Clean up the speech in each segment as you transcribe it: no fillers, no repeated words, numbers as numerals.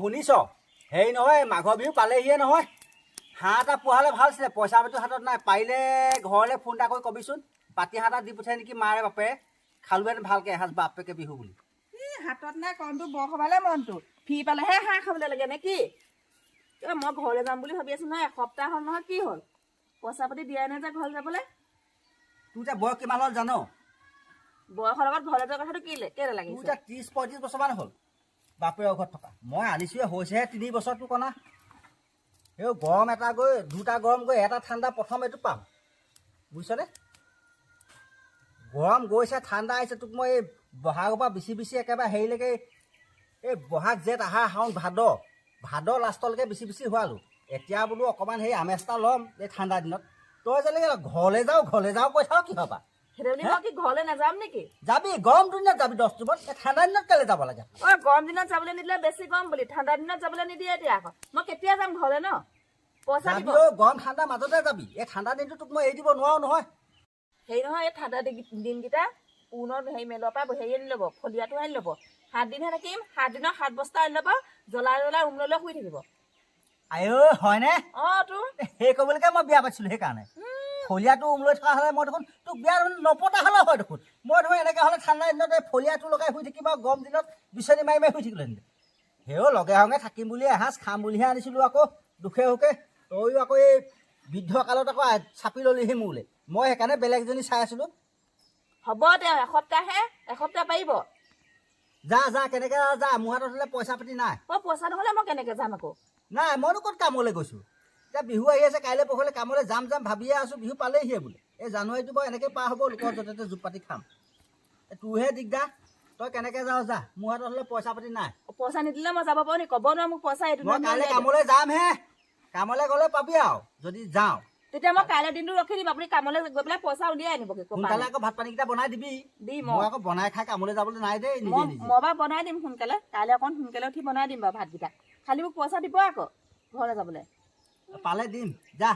শুনিছ হেৰি নহয় মাঘৰ বিহু পালেহিয়ে নহয় হাঁহ এটা পোহালে ভাল আছিলে পইচা পাতি হাতত নাই পাৰিলে ঘৰলৈ ফোন এটা কৰি কবিচোন পাতি হাঁহ এটা দি পঠিয়াই নেকি মাৰে বাপেৰে খালোহেঁতেন ভালকৈ এসাঁজ বাপেকে বিহু বুলি হাতত নাই কণটো বৰসভালে মনটো ফি পালেহে হাঁহ খাবলৈ লাগে নে কি মই ঘৰলৈ যাম বুলি ভাবি আছো নহয় এসপ্তাহ হ'ল নহয় কি হ'ল পইচা পাতি দিয়াই নাই যে ঘৰলৈ যাবলৈ তোৰ এতিয়া বয়স কিমান হ'ল জানো বয়সৰ লগত ঘৰলৈ যোৱাৰ কথাটো কেলে তোৰ লাগিছে এতিয়া 30-35 বছৰমান হ'ল বাপেৰৰ ঘৰত থকা মই আনিছোঁহে হৈছেহে 3 বছৰটো কণা এই গৰম এটা গৈ দুটা গৰম গৈ এটা ঠাণ্ডা প্ৰথম এইটো পাম বুজিছনে গৰম গৈছে ঠাণ্ডা আহিছে তোক মই এই বহাগৰ পৰা বিচি একেবাৰে হেৰিলৈকে এই বহাগ জেঠ আহাৰ শাওণ ভাদ লাষ্টলৈকে বিচি হোৱালোঁ এতিয়া বোলো অকণমান সেই আমেজ এটা ল'ম এই ঠাণ্ডা দিনত তই যেনেকৈ ঘৰলৈ যাওঁ কৈ থাক কিহৰ পৰা সেইটো বুলি মই কি ঘৰলৈ নাযাম নেকি যাবি গৰম দিনত যাবি 10 দিনত ঠাণ্ডা দিনত কেলৈ যাব লাগে গৰম দিনত যাবলৈ নিদিলে বেছি গৰম বুলি ঠাণ্ডা দিনত যাবলৈ নিদিয়ে এতিয়া আকৌ মই কেতিয়া যাম ঘৰলৈ ন পইচা দিব গৰম ঠাণ্ডা মাজতে যাবি এই ঠাণ্ডা দিনটো তোক মই এৰি দিব নোৱাৰো নহয় হেৰি নহয় এই ঠাণ্ডা দিনকেইটা পুনৰ হেৰি মেলৰ পৰা হেৰি আনি ল'ব ফলিয়াটো আনি ল'ব 7 দিনহে থাকিম 7 দিনৰ 7 বস্তা আনি ল'ব জ্বলাই ৰুম লৈ শুই থাকিব আই হয়নে তোৰ সেই ক'বলৈকে মই বিয়া পাতিছিলোঁ সেইকাৰণে ফলিয়াটো লৈ থকা হ'লে মই দেখোন তোক বিয়া নপতা হ'লেও হয় দেখোন মই দেখোন এনেকৈ হ'লে ঠাণ্ডা দিনত এই ফলিয়াটো লগাই শুই থাকিম আৰু গৰম দিনত বিচনী মাৰি শুই থাকিলোহেঁতেন সেয়েও লগে সংগে থাকিম বুলি এসাঁজ খাম বুলিহে আনিছিলোঁ আকৌ দুখে সুখে তয়ো আকৌ এই বৃদ্ধ কালত আকৌ চাপি ল'লিহি মোলৈ মই সেইকাৰণে বেলেগ এজনী চাই আছিলোঁ হ'ব তেওঁ এসপ্তাহ পাৰিব যা কেনেকৈ যা মোৰ হাতত হ'লে পইচা পাতি নাই পইচা নহ'লে মই কেনেকৈ যাম আকৌ নাই মইনো ক'ত কামলৈ গৈছোঁ এতিয়া বিহু আহি আছে কাইলৈ পৰহিলৈ কামলৈ যাম ভাবিয়ে আছোঁ বিহু পালেহিয়ে বোলে এই জানুৱাৰীটো বাৰু এনেকৈ পাৰ হ'ব লোকৰ য'তে ত'তে জোপ পাতি খাম তোৰহে দিগদাৰ তই কেনেকৈ যাওঁ যা মোৰ হাতত হ'লে পইচা পাতি নাই পইচা নিদিলে মই যাব পাৰোঁ নি ক'ব নোৱাৰো মোক পইচা এইটো মই কাইলৈ কামলৈ যামহে কামলৈ গ'লে পাবি আৰু যদি যাওঁ তেতিয়া মই কাইলৈ দিনটো ৰখি দিম আপুনি কামলৈ গৈ পেলাই পইচা উলিয়াই আনিবগৈ সোনকালে আকৌ ভাত পানীকেইটা বনাই দিবি মই আকৌ বনাই খাই কামলৈ যাবলৈ নাই দেই মই বাৰু বনাই দিম সোনকালে কাইলৈ অকণ সোনকালে উঠি বনাই দিম বাৰু ভাতকেইটা খালি মোক পইচা দিব আকৌ ঘৰলৈ যাবলৈ পালে দিম যা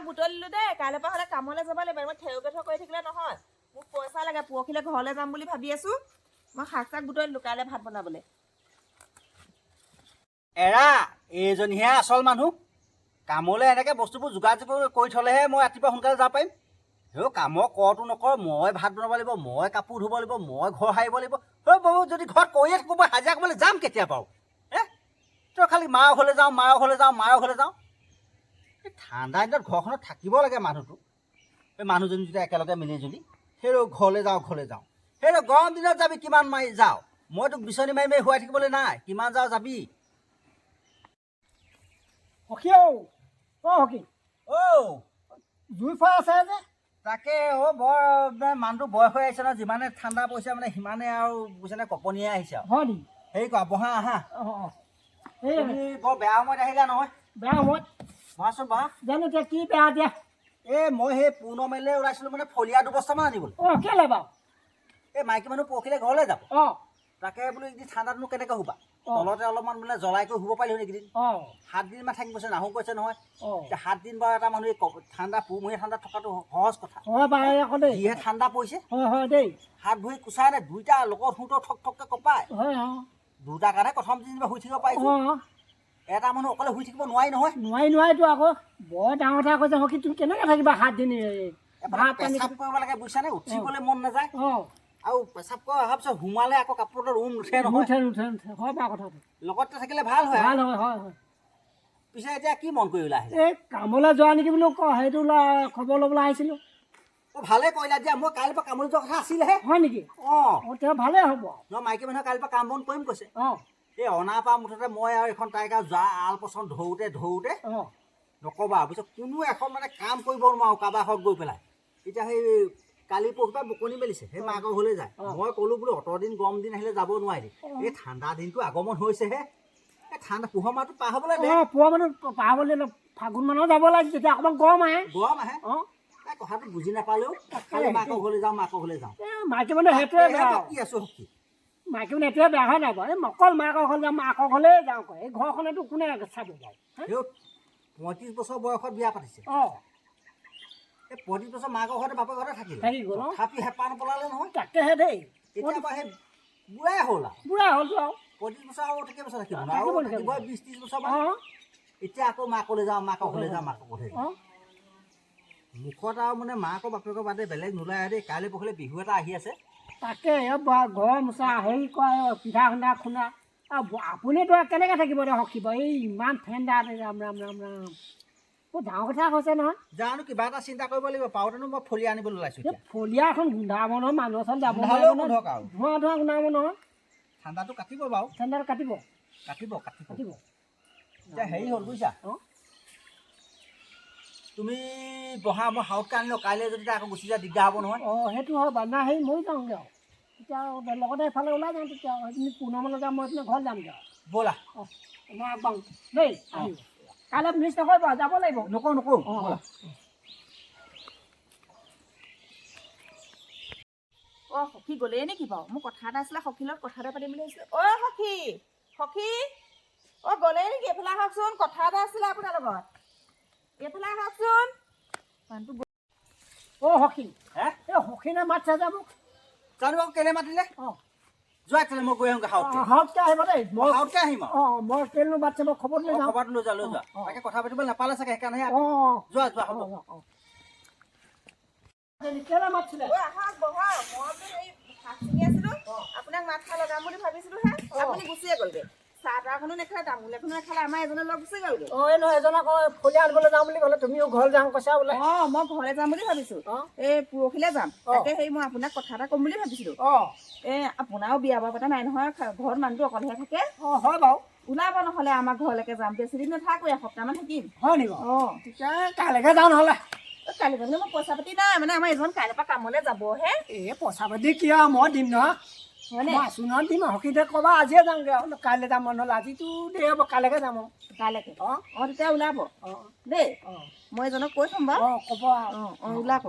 বুটলিলো দেই কাইলৈ পৰা হ'লে কামলৈ যাব লাগিব মই থেউ গেথৰ কৰি থাকিলে নহয় মোক পইচা লাগে পৰহিলৈ ঘৰলৈ যাম বুলি ভাবি আছো মই শাক বুটলিলো কাইলৈ ভাত বনাবলৈ এৰা এইজনীহে আচল মানুহ কামলৈ এনেকৈ বস্তুবোৰ যোগাৰ কৰি থ'লেহে মই ৰাতিপুৱা সোনকালে যাব পাৰিম সেই কামৰ কৰটো নকৰ মই ভাত বনাব লাগিব মই কাপোৰ ধুব লাগিব মই ঘৰ সাৰিব লাগিব বাৰু যদি ঘৰত কৰিয়ে থাকোঁ মই হাজিৰা কৰিবলৈ যাম কেতিয়া বাৰু তই খালি মাৰ ঘৰলৈ যাওঁ এই ঠাণ্ডা দিনত ঘৰখনত থাকিব লাগে মানুহটো এই মানুহজনী যদি একেলগে মিলি জুলি সেই ঘৰলৈ যাওঁ সেই গৰম দিনত যাবি কিমান মাৰি যাওঁ মই তোক বিচনী মাৰি শুৱাই থাকিবলৈ নাই কিমান যাওঁ যাবি সখী সখী জুই ফোৱা আছে যে তাকে বৰ মানুহটো বয়স হৈ আহিছে ন যিমানে ঠাণ্ডা পৰিছে মানে সিমানে আৰু বুজিছেনে কপনিয়ে আহিছে আৰু হয় নেকি হেৰি কৰা বহা আহা বৰ বেয়া সময়ত আহিলা নহয় বেয়া সময়ত বহাচোন বহা জানো এতিয়া কি বেয়া দিয়া মই সেই পূৰ্ণমাইলৈ ওলাইছিলোঁ মানে ফলিয়া 2 বস্তামান আনিবলৈ কেলে বাৰু এই মাইকী মানুহ পৰহিলৈ ঘৰলৈ যাব তাকে বোলো এইকেইদিন ঠাণ্ডাতনো কেনেকৈ শুবা তলতে অলপমান বোলে জ্বলাই কৰি শুব পাৰিলোঁ এইকেইদিন 7 দিনমান থাকিম কৈছে নাহো কৈছে নহয় এতিয়া 7 দিন বাৰু এটা মানুহ ঠাণ্ডা পুহমহীয়া ঠাণ্ডাত থকাটো সহজ কথা যিহে ঠাণ্ডা পৰিছে হাত ভৰি কুচাই নাই 2টা লোকৰ শুওঁতেও ঠককৈ কপাই 2টাৰ কাৰণে প্ৰথম যেনিবা শুই থাকিব পাৰিছোঁ এটা মানুহ অকলে শুই থাকিব নোৱাৰি নহয় নোৱাৰিতো আকৌ বৰ ডাঙৰ কথা কৈছে সখী তুমি কেনেকৈ থাকিবা 7 দিন পেচাব কৰিব লাগে বুজিছানে উঠিবলৈ মন নাযায় আৰু পেচাব কৰা অহাৰ পিছত সোমালে আকৌ কাপোৰটো নুঠে নহয় হয় বাৰু কথাটো লগতে থাকিলে ভাল হয় হয় পিছে এতিয়া কি মন কৰি ওলাই আহিলে এই কামলৈ যোৱা নেকি বোলো সেইটো খবৰ ল'বলৈ আহিছিলোঁ ভালে কৰিলা দিয়া মই কাইলৈৰ পৰা কামলৈ যোৱা কথা আছিলেহে হয় নেকি তেওঁ ভালেই হ'ব মাইকী মানুহে কাইলৈৰ পৰা কাম বন কৰিম কৈছে এই অনাৰ পৰা মুঠতে মই আৰু এখন তাইক আৰু যোৱা আলপচন ধৰোঁতে নক'বা পিছত কোনো এখন মানে কাম কৰিব নোৱাৰোঁ কাৰোবাৰ ঘৰত গৈ পেলাই এতিয়া সেই কালি পৰহি পৰা বকনি মেলিছে সেই মাকৰ ঘৰলৈ যায় মই ক'লোঁ বোলো অত দিন গৰম দিন আহিলে যাব নোৱাৰিলি এই ঠাণ্ডা দিনটো আগমন হৈছেহে এই ঠাণ্ডা পোহৰ মাহটো পাৰ হ'বলৈ পুৱা মানুহ পাৰ হ'বলৈ ফাগুন মানত যাব লাগে তেতিয়া অকণমান গৰম আহে কথাটো বুজি নাপালেও খালি মাকৰ ঘৰলৈ যাওঁ মাইকী মানুহ সেইটোৱে বেয়া কি আছোঁ সখী মাইকী মানুহ এইটোৱে বেয়া হয় নাই বাৰু এই অকল মাকৰ ঘৰলৈ যাওঁ মাকৰ ঘৰলৈ যাওঁ কয় এই ঘৰখনেতো কোনে চাব যায় 35 বছৰ বয়সত বিয়া পাতিছে এই 35 বছৰ মাকৰ ঘৰতে বাপেৰ ঘৰতে থাকিল তথাপি হেঁপাহ নপলালে নহয় তাকেহে দেই এতিয়া মই সেই বুঢ়াই হ'ল আৰু বুঢ়া হ'লতো আৰু 35 বছৰ আৰু কেইবছৰ থাকিব থাকিব, আৰু থাকিব। থাকিব 20-30 বছৰ মান অঁ এতিয়া আকৌ মাকলৈ যাওঁ মাকৰ ঘৰলৈ যাওঁ মাকৰ ঘৰলৈ যাওঁ অঁ মুখত আৰু মানে মাকৰ বাপেকৰ বাদে বেলেগ নোলাই দেই কাইলৈ পৰহিলৈ বিহু এটা আহি আছে তাকে ঘৰ মোচা হেৰি কৰা পিঠা খুন্দা খুন্দা আৰু আপুনিতো কেনেকৈ থাকিব দে সকিব এই ইমান ঠেণ্ডা ৰাম ৰাম ৰাম ৰাম বহুত ডাঙৰ কথা হৈছে নহয় জানো কিবা এটা চিন্তা কৰিব লাগিব পাওঁতেনো মই ফলিয়া আনিবলৈ ওলাইছোঁ এই এতিয়া ফলীয়া এখন গোন্ধাব নহয় মানুহ এখন যাব গোন্ধালেও নহয় গোন্ধক আৰু ধোঁৱা ধোঁৱা গোন্ধাব নহয় ঠাণ্ডাটো কাটিব বাৰু ঠেণ্ডাটো কাটিব কাটিব কাটিব এতিয়া হেৰি হ'ল বুজিছা অঁ তুমি বহা মই হাউতকৈ আনিলোঁ কাইলৈ যদি আকৌ গুচি যায় দিগদাৰ হ'ব নহয় অঁ সেইটো হয় বানা হেৰি ময়ো যাওঁগৈ আৰু তেতিয়া লগতে এফালে ওলাই যাওঁ তেতিয়া তুমি পুনমলৈ যাম মই এইপিনে ঘৰত যামগৈ আৰু ব'লা অঁ মই আগবাঢ়ো দেই আহিব কাইলৈ মিছ নকৰিব যাব লাগিব নকওঁ নকওঁ অঁ ব'লা অ সখী গ'লেই নেকি বাৰু মোৰ কথা এটা আছিলে সখীৰ লগত কথা এটা পাতিম বুলি ভাবিছিলো অ সখী সখী অ গ'লেই নেকি এইফালে আহকচোন কথা এটা আছিলে আপোনাৰ লগত এইফালে আহকচোন মানুহটো অঁ সখী হে এই সখীনে মাতিছে যাব জানো আকৌ কেলৈ মাতিলে অঁ যোৱা তেনে মই গৈ আহোঁগৈ হাউতকৈ হাউতকৈ আহিব দেই মই হাউতকৈ আহিম আৰু অঁ মই কেলেনো মাতিছে মই খবৰ লৈ যাওঁ খবৰটো লৈ যোৱা লৈ যোৱা অঁ তাকে কথা পাতিব নাপালে চাগে সেইকাৰণেহে অঁ যোৱা যোৱা হ'ব কেলে মাতিছিলে অ আহক বহক মই বোলো এই শাক চিঙি আছিলো আপোনাক মাত খাই লগাম বুলি ভাবিছিলো হে আপুনি গুচিয়ে গ'লগে চাহ তাহখনো নেখালে তামোল এখনো নেখালে আমাৰ এজনে লগ গুচি গ'লগে অঁ এই নহয় এজনক ফলীয়া আনিবলৈ যাওঁ বুলি ক'লে তুমিও ঘৰ যাওঁ কৈছা বোলে অ মই ঘৰলৈ যাম বুলি ভাবিছো অঁ এই পৰহিলৈ যাম অ। তাকে সেই মই আপোনাক কথা এটা ক'ম বুলি ভাবিছিলো অঁ আপোনাৰো বিয়া বাৰু পতা নাই নহয় ঘৰত মানুহটো অকলেহে থাকে অঁ হয় বাৰু ওলাব নহ'লে আমাৰ ঘৰলৈকে যাম বেছি দিন নাথাকো এসপ্তাহমান থাকিম হয় নেকি অ তেতিয়া কাইলৈকে যাওঁ নহ'লে কালি মানে মোৰ পইচা পাতি নাই মানে আমাৰ এজন কাইলৈৰ পৰা কামলৈ যাবহে এই পইচা পাতি কি আৰু মই দিম নহয় হয়নে মই আছোঁ নহয় দিম সখীতে ক'বা আজিয়ে যামগৈ আৰু কাইলৈ যাম নহ'লে আজিতো দেৰি হ'ব কাইলৈকে যাম আৰু কাইলৈকে অঁ অ তেতিয়া ওলাব অঁ দেই অঁ মই এজনক কৈ থ'ম বাৰু অঁ ক'ব আৰু অ ওলাব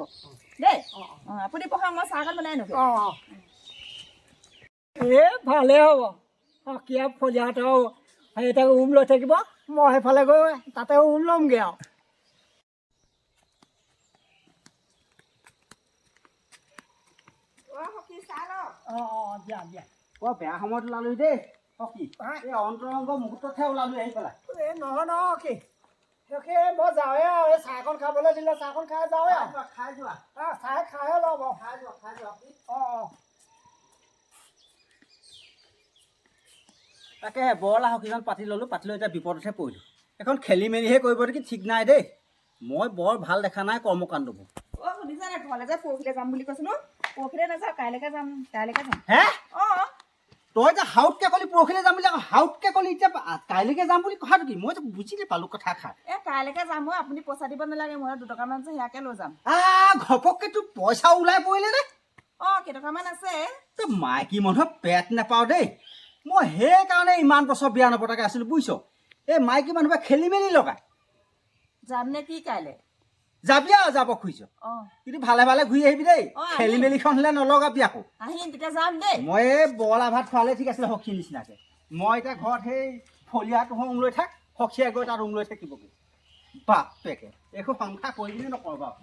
দেই অঁ অ আপুনি বহক মই চাহকণ বনাই আনোগৈ অঁ অঁ এই ভালেই হ'ব সখীয়া ফলীয়াহঁতেও হেৰিতে ৰুম লৈ থাকিব মই সেইফালে গৈ তাতে ৰুম ল'মগৈ আৰু অ সখী চাহ লওক অঁ অঁ দিয়া দিয়া বৰ বেয়া সময়ত ওলালোঁ দেই সখী হা? এই অন্তৰংগ মুহূৰ্ততহে ওলালোঁ আহি পেলাই এই নহয় নহয় কি সেই মই যাওঁৱে আৰু এই চাহকণ খাবলৈ দিলে চাহকণ খাই যাওঁৱে আৰু খাই যোৱা অঁ চাহ খাইহে ল'ব খাই যোৱা অঁ অঁ তাকে বৰলা সখীজন পাতি ল'লোঁ পাতি লৈ এতিয়া বিপদতহে পৰিলোঁ এখন খেলি মেলিহে কৰিব নেকি ঠিক নাই দেই মই বৰ ভাল দেখা নাই কৰ্মকাণ্ডবোৰ অ শুনিছা নাই ঘৰলৈ যে পৰহিলৈ যাম বুলি কৈছিলো পৰহিলৈ নাযাওঁ কাইলৈকে যাম হে অ তই যে হাউতকৈ ক'লি পৰহিলৈ যাম বুলি আকৌ হাউতকৈ ক'লি এতিয়া কাইলৈকে যাম বুলি কথাটো কি মই বুজি নাপালোঁ কথাষাৰ কাইলৈকে যাম মই আপুনি পইচা দিব নালাগে মই দুটকামান যে সেয়াকে লৈ যাম ঘপককৈ তোৰ পইচা ওলাই পৰিলে নে অ কেইটকামান আছে তই মাইকী মানুহৰ পেট নাপাওঁ দেই মই সেইকাৰণে ইমান বছৰ বিয়া নপতাকৈ আছিলোঁ বুজিছ এই মাইকী মানুহবোৰে খেলি মেলি লগায় যাম নে কি কাইলৈ যাবি আৰু যাব খুজিছ অ কিন্তু ভালে ভালে ঘূৰি আহিবি দেই আহিম। খেলি মেলিখন হ'লে নলগাবি আকৌ আহিম তেতিয়া যাম দেই মই এই বৰলা ভাত খোৱালে ঠিক আছিলে সখীৰ নিচিনাকৈ মই এতিয়া ঘৰত সেই ফলীয়াটো ৰুম লৈ থাক সখীয়ে গৈ তাত ৰুম লৈ থাকিবগৈ বাপেকে একো সংসাৰ কৰিবি নে নকৰ বাৰু